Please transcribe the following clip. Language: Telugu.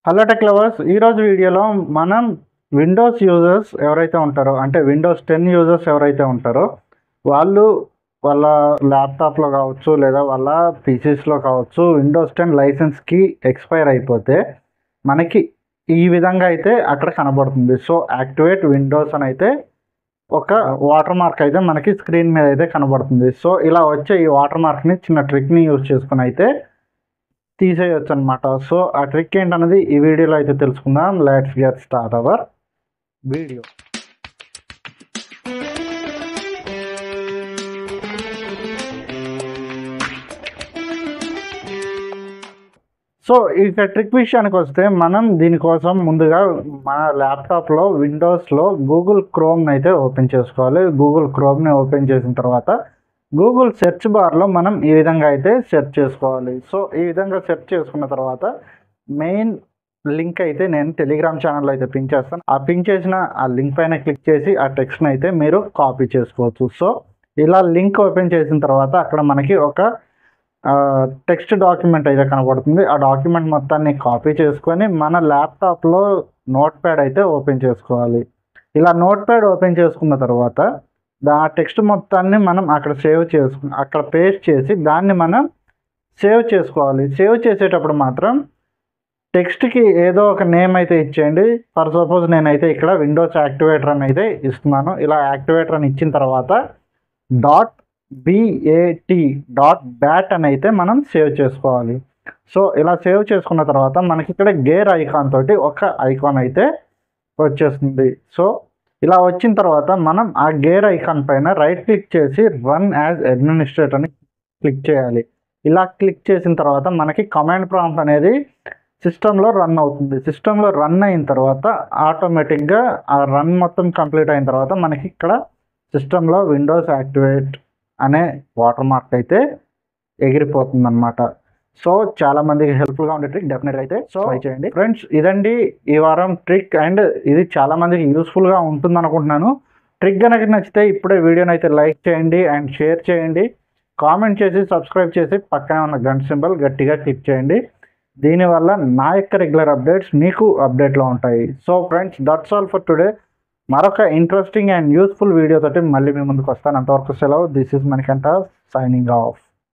హలో టెక్ లవర్స్, ఈరోజు వీడియోలో మనం విండోస్ యూజర్స్ ఎవరైతే ఉంటారో, అంటే విండోస్ 10 యూజర్స్ ఎవరైతే ఉంటారో వాళ్ళు వాళ్ళ ల్యాప్టాప్లో కావచ్చు లేదా వాళ్ళ పీసీస్లో కావచ్చు విండోస్ 10 లైసెన్స్కి ఎక్స్పైర్ అయిపోతే మనకి ఈ విధంగా అయితే అక్కడ కనబడుతుంది. సో యాక్టివేట్ విండోస్ అని అయితే ఒక వాటర్ మార్క్ అయితే మనకి స్క్రీన్ మీద అయితే కనబడుతుంది. సో ఇలా వచ్చే ఈ వాటర్ మార్క్ని చిన్న ట్రిక్ని యూజ్ చేసుకుని అయితే తీసేయచ్చు అనమాట. సో ఆ ట్రిక్ ఏంటన్నది ఈ వీడియోలో అయితే తెలుసుకుందాం. Let's get start our video. So ఇక ట్రిక్ విషయానికి వస్తే మనం దీనికోసం ముందుగా మన ల్యాప్టాప్లో విండోస్లో గూగుల్ క్రోమ్ని అయితే ఓపెన్ చేసుకోవాలి. గూగుల్ క్రోమ్ని ఓపెన్ చేసిన తర్వాత గూగుల్ సెర్చ్ బార్లో మనం ఈ విధంగా అయితే సెర్చ్ చేసుకోవాలి. సో ఈ విధంగా సెర్చ్ చేసుకున్న తర్వాత మెయిన్ లింక్ అయితే నేను టెలిగ్రామ్ ఛానల్లో అయితే పిన్ చేస్తాను. ఆ పిన్ చేసిన ఆ లింక్ పైన క్లిక్ చేసి ఆ టెక్స్ట్ని అయితే మీరు కాపీ చేసుకోవచ్చు. సో ఇలా లింక్ ఓపెన్ చేసిన తర్వాత అక్కడ మనకి ఒక టెక్స్ట్ డాక్యుమెంట్ అయితే కనబడుతుంది. ఆ డాక్యుమెంట్ మొత్తాన్ని కాపీ చేసుకొని మన ల్యాప్టాప్లో నోట్ ప్యాడ్ అయితే ఓపెన్ చేసుకోవాలి. ఇలా నోట్ ప్యాడ్ ఓపెన్ చేసుకున్న తర్వాత ఆ టెక్స్ట్ మొత్తాన్ని మనం అక్కడ అక్కడ పేస్ట్ చేసి దాన్ని మనం సేవ్ చేసుకోవాలి. సేవ్ చేసేటప్పుడు మాత్రం టెక్స్ట్కి ఏదో ఒక నేమ్ అయితే ఇచ్చేయండి. ఫర్ సపోజ్ నేనైతే ఇక్కడ విండోస్ యాక్టివేటర్ అని అయితే ఇస్తున్నాను. ఇలా యాక్టివేటర్ అని ఇచ్చిన తర్వాత .bat అని అయితే మనం సేవ్ చేసుకోవాలి. సో ఇలా సేవ్ చేసుకున్న తర్వాత మనకి ఇక్కడ గేర్ ఐకాన్ తోటి ఒక ఐకాన్ అయితే వచ్చేస్తుంది. సో ఇలా వచ్చిన తర్వాత మనం ఆ గేర్ ఐకాన్ పైన రైట్ క్లిక్ చేసి రన్ యాజ్ అడ్మినిస్ట్రేటర్ అని క్లిక్ చేయాలి. ఇలా క్లిక్ చేసిన తర్వాత మనకి కమాండ్ ప్రాంప్ట్ అనేది సిస్టంలో రన్ అవుతుంది. సిస్టంలో రన్ అయిన తర్వాత ఆటోమేటిక్గా ఆ రన్ మొత్తం కంప్లీట్ అయిన తర్వాత మనకి ఇక్కడ సిస్టంలో విండోస్ యాక్టివేట్ అనే వాటర్ మార్క్ అయితే ఎగిరిపోతుంది అన్నమాట. సో చాలా మందికి హెల్ప్ఫుల్గా ఉండే ట్రిక్ డెఫినెట్గా అయితే ట్రై చేయండి ఫ్రెండ్స్. ఇదండి ఈ వారం ట్రిక్, అండ్ ఇది చాలా మందికి యూస్ఫుల్గా ఉంటుంది అనుకుంటున్నాను. ట్రిక్ కనుక నచ్చితే ఇప్పుడే వీడియోని అయితే లైక్ చేయండి అండ్ షేర్ చేయండి, కామెంట్ చేసి సబ్స్క్రైబ్ చేసి పక్కనే ఉన్న గంట సింబల్ గట్టిగా క్లిక్ చేయండి. దీనివల్ల నా యొక్క రెగ్యులర్ అప్డేట్స్ మీకు అప్డేట్లో ఉంటాయి. So friends, that's all for today. మరొక ఇంట్రెస్టింగ్ అండ్ యూస్ఫుల్ వీడియో తోటి మళ్ళీ మీ ముందుకు వస్తాను. అంతవరకు సెలవు. This is Manikanta signing off.